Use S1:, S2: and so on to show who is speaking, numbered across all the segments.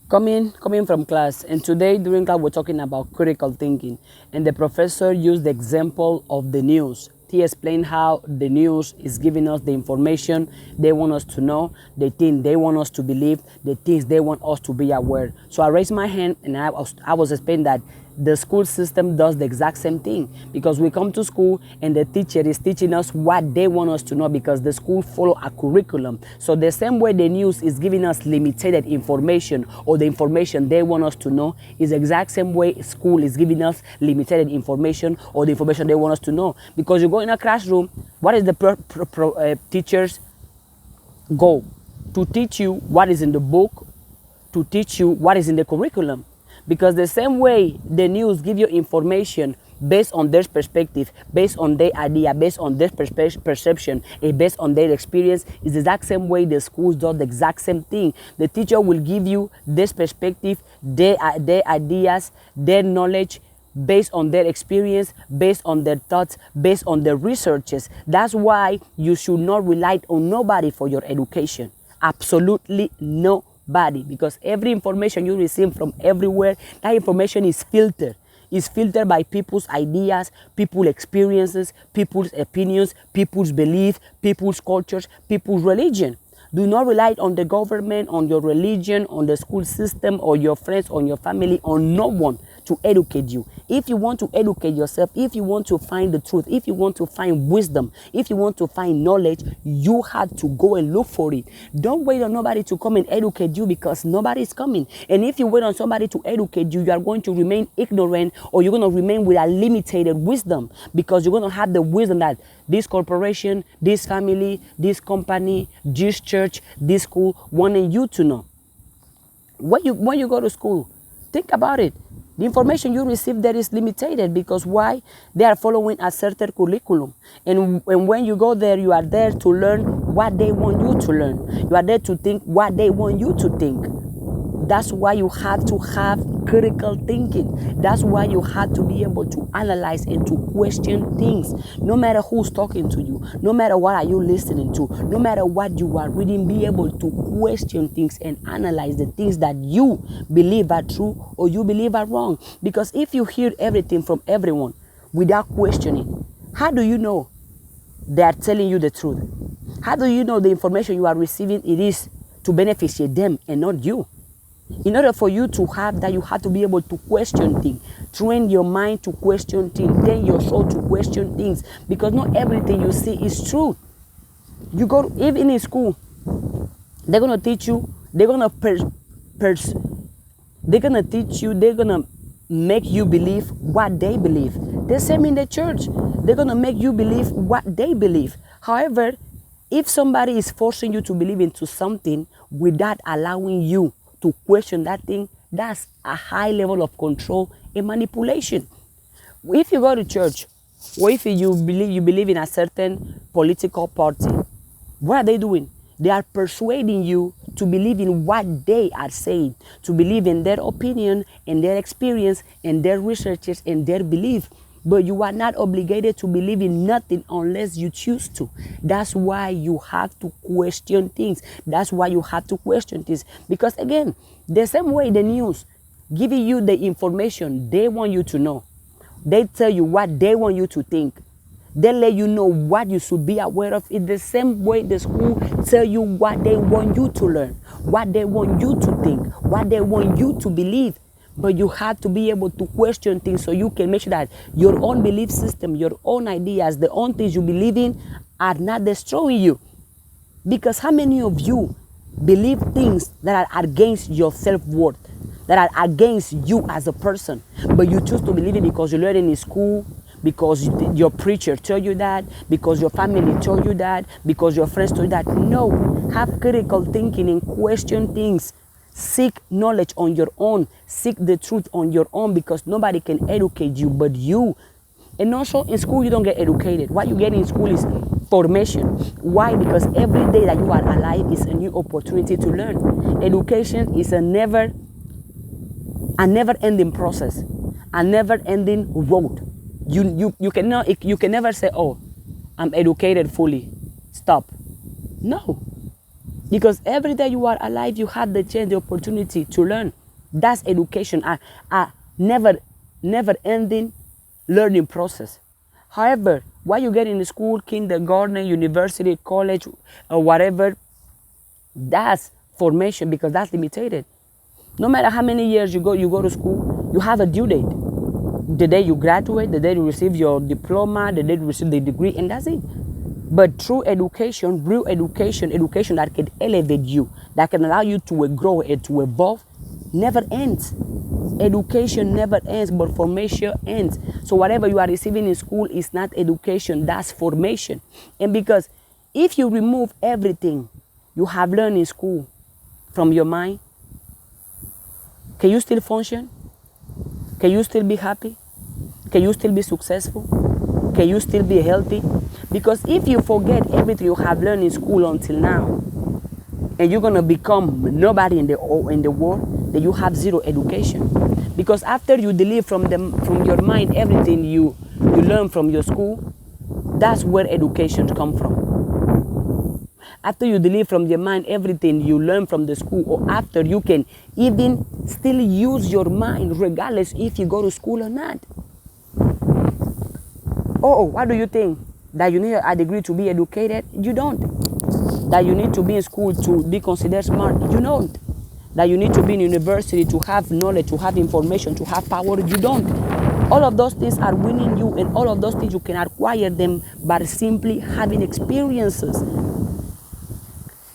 S1: Coming from class, and today during class we're talking about critical thinking, and the professor used the example of the news. He explained how the news is giving us the information they want us to know, the things they want us to believe, the things they want us to be aware. So I raised my hand and I was explaining that the school system does the exact same thing, because we come to school and the teacher is teaching us what they want us to know, because the school follow a curriculum. So the same way the news is giving us limited information, or the information they want us to know, is the exact same way school is giving us limited information, or the information they want us to know. Because you go in a classroom, what is the teacher's goal? To teach you what is in the book, to teach you what is in the curriculum. Because the same way the news give you information based on their perspective, based on their idea, based on their perception, and based on their experience, is the exact same way the schools do the exact same thing. The teacher will give you this perspective, their ideas, their knowledge, based on their experience, based on their thoughts, based on their researches. That's why you should not rely on nobody for your education. Absolutely no. Because every information you receive from everywhere, that information is filtered. It's filtered by people's ideas, people's experiences, people's opinions, people's beliefs, people's cultures, people's religion. Do not rely on the government, on your religion, on the school system, or your friends, on your family, on no one to educate you. If you want to educate yourself, if you want to find the truth, if you want to find wisdom, if you want to find knowledge, you have to go and look for it. Don't wait on nobody to come and educate you, because nobody is coming. And if you wait on somebody to educate you, you are going to remain ignorant, or you're going to remain with a limited wisdom, because you're going to have the wisdom that this corporation, this family, this company, this church, this school wanted you to know. When you go to school, think about it. The information you receive there is limited, because why? They are following a certain curriculum. And when you go there, you are there to learn what they want you to learn. You are there to think what they want you to think. That's why you have to have critical thinking. That's why you have to be able to analyze and to question things. No matter who's talking to you, no matter what are you listening to, no matter what you are reading, be able to question things and analyze the things that you believe are true or you believe are wrong. Because if you hear everything from everyone without questioning, how do you know they are telling you the truth? How do you know the information you are receiving, it is to benefit them and not you? In order for you to have that, you have to be able to question things. Train your mind to question things. Train your soul to question things. Because not everything you see is true. You go, even in school, they're going to teach you, they're going to teach you, they're going to make you believe what they believe. The same in the church. They're going to make you believe what they believe. However, if somebody is forcing you to believe into something without allowing you to question that thing, that's a high level of control and manipulation. If you go to church, or if you believe in a certain political party, what are they doing? They are persuading you to believe in what they are saying, to believe in their opinion and their experience and their researches and their belief. But you are not obligated to believe in nothing unless you choose to. That's why you have to question things. That's why you have to question things. Because again, the same way the news giving you the information they want you to know. They tell you what they want you to think. They let you know what you should be aware of. It's the same way the school tell you what they want you to learn, what they want you to think, what they want you to believe. But you have to be able to question things so you can make sure that your own belief system, your own ideas, the own things you believe in are not destroying you. Because how many of you believe things that are against your self-worth, that are against you as a person, but you choose to believe it because you learned it in school, because your preacher told you that, because your family told you that, because your friends told you that? No. Have critical thinking and question things. Seek knowledge on your own. Seek the truth on your own, because nobody can educate you but you. And also in school, you don't get educated. What you get in school is formation. Why? Because every day that you are alive is a new opportunity to learn. Education is a never-ending process, a never-ending road. You can never say, oh, I'm educated fully. Stop. No. Because every day you are alive, you have the chance, the opportunity to learn. That's education, a never ending learning process. However, while you get in school, kindergarten, university, college, or whatever, that's formation, because that's limited. No matter how many years you go to school, you have a due date. The day you graduate, the day you receive your diploma, the day you receive the degree, and that's it. But true education, real education, education that can elevate you, that can allow you to grow and to evolve, never ends. Education never ends, but formation ends. So whatever you are receiving in school is not education, that's formation. And because if you remove everything you have learned in school from your mind, can you still function? Can you still be happy? Can you still be successful? Can you still be healthy? Because if you forget everything you have learned in school until now, and you're gonna become nobody in the world, then you have zero education. Because after you delete from your mind everything you learn from your school, that's where education comes from. After you delete from your mind everything you learn from the school, or after you can even still use your mind regardless if you go to school or not. Oh, what do you think? That you need a degree to be educated? You don't. That you need to be in school to be considered smart? You don't. That you need to be in university to have knowledge, to have information, to have power? You don't. All of those things are winning you, and all of those things you can acquire them by simply having experiences.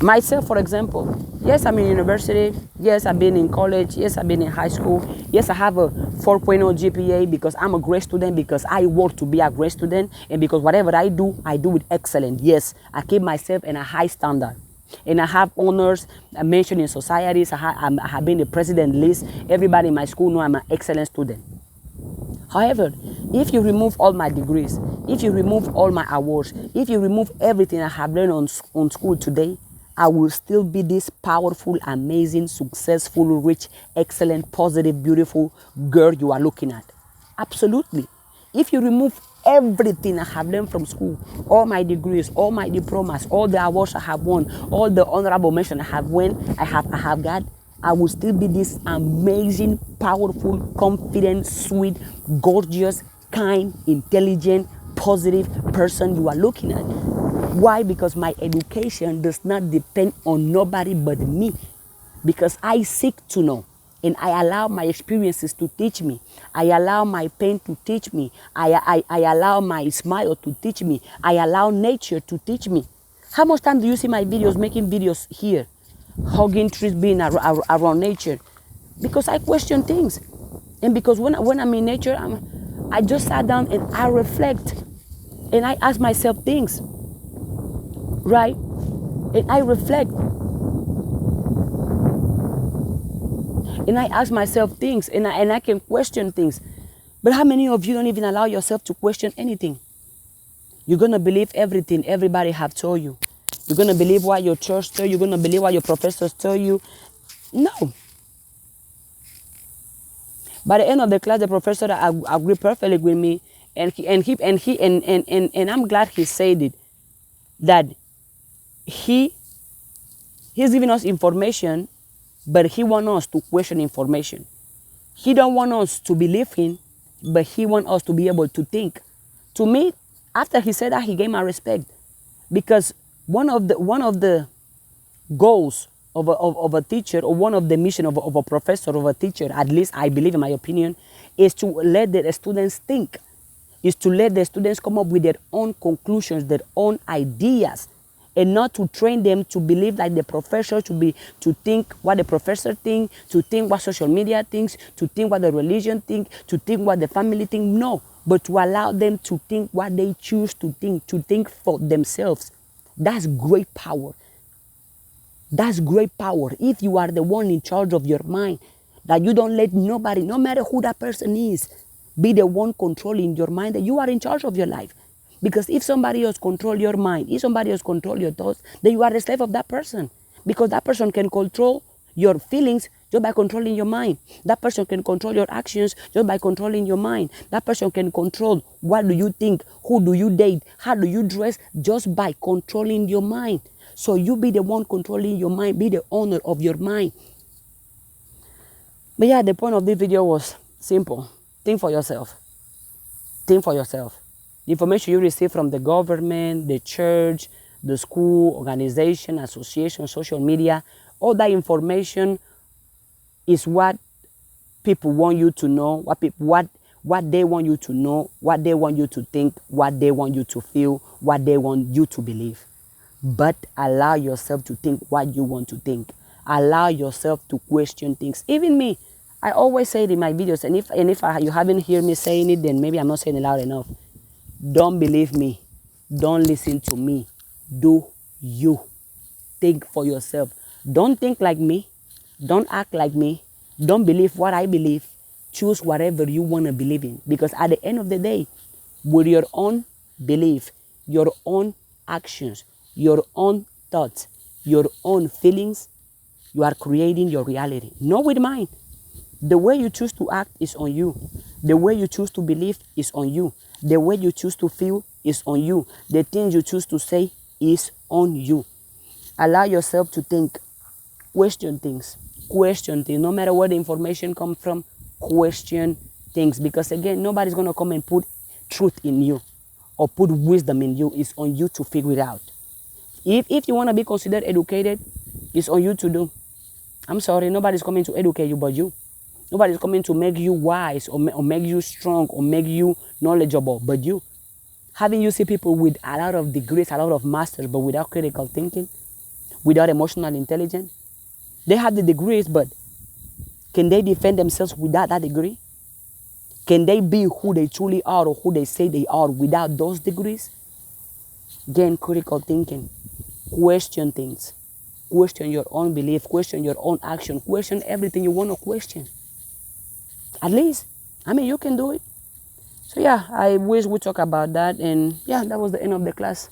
S1: Myself, for example, yes, I'm in university. Yes, I've been in college. Yes, I've been in high school. Yes, I have a 4.0 GPA because I'm a great student, because I work to be a great student, and because whatever I do with excellence. Yes, I keep myself in a high standard. And I have honors mentioned in societies. I have been the president list. Everybody in my school know I'm an excellent student. However, if you remove all my degrees, if you remove all my awards, if you remove everything I have learned on school today, I will still be this powerful, amazing, successful, rich, excellent, positive, beautiful girl you are looking at. Absolutely. If you remove everything I have learned from school, all my degrees, all my diplomas, all the awards I have won, all the honorable mention I have got, I will still be this amazing, powerful, confident, sweet, gorgeous, kind, intelligent, positive person you are looking at. Why? Because my education does not depend on nobody but me. Because I seek to know, and I allow my experiences to teach me. I allow my pain to teach me. I allow my smile to teach me. I allow nature to teach me. How much time do you see my videos, making videos here, hugging trees, being around nature? Because I question things. And because when I'm in nature, I just sat down and I reflect. And I ask myself things. Right? And I reflect. And I ask myself things, and I can question things. But how many of you don't even allow yourself to question anything? You're going to believe everything everybody have told you. You're going to believe what your church told you. You're going to believe what your professors tell you. No. By the end of the class, the professor agreed perfectly with me, and I'm glad he said it, that he's giving us information, but he wants us to question information. He don't want us to believe him, but he wants us to be able to think. To me, after he said that, he gave my respect, because one of the goals of a teacher, or one of the mission of a professor, of a teacher, at least I believe, in my opinion, is to let the students think, is to let the students come up with their own conclusions, their own ideas, and not to train them to believe like the professor, to think what the professor thinks, to think what social media thinks, to think what the religion thinks, to think what the family thinks. No, but to allow them to think what they choose to think for themselves. That's great power. That's great power. If you are the one in charge of your mind, that you don't let nobody, no matter who that person is, be the one controlling your mind, that you are in charge of your life. Because if somebody else control your mind, if somebody else control your thoughts, then you are the slave of that person. Because that person can control your feelings just by controlling your mind. That person can control your actions just by controlling your mind. That person can control what do you think, who do you date, how do you dress, just by controlling your mind. So you be the one controlling your mind. Be the owner of your mind. But yeah, the point of this video was simple. Think for yourself. Think for yourself. The information you receive from the government, the church, the school, organization, association, social media, all that information is what people want you to know, what they want you to know, what they want you to think, what they want you to feel, what they want you to believe. But allow yourself to think what you want to think. Allow yourself to question things. Even me, I always say it in my videos, and if you haven't heard me saying it, then maybe I'm not saying it loud enough. Don't believe me. Don't listen to me. Do you. Think for yourself. Don't think like me. Don't act like me. Don't believe what I believe. Choose whatever you want to believe in. Because at the end of the day, with your own belief, your own actions, your own thoughts, your own feelings, you are creating your reality. Not with mine. The way you choose to act is on you. The way you choose to believe is on you. The way you choose to feel is on you. The things you choose to say is on you. Allow yourself to think. Question things. Question things. No matter where the information comes from, question things. Because again, nobody's going to come and put truth in you or put wisdom in you. It's on you to figure it out. If you want to be considered educated, it's on you to do. I'm sorry, nobody's coming to educate you but you. Nobody's coming to make you wise or make you strong or make you knowledgeable but you. Haven't you seen people with a lot of degrees, a lot of masters, but without critical thinking, without emotional intelligence? They have the degrees, but can they defend themselves without that degree? Can they be who they truly are or who they say they are without those degrees? Again, critical thinking. Question things. Question your own belief. Question your own action. Question everything you want to question. At least, I mean, you can do it. So yeah, I wish we talk about that. And yeah, that was the end of the class.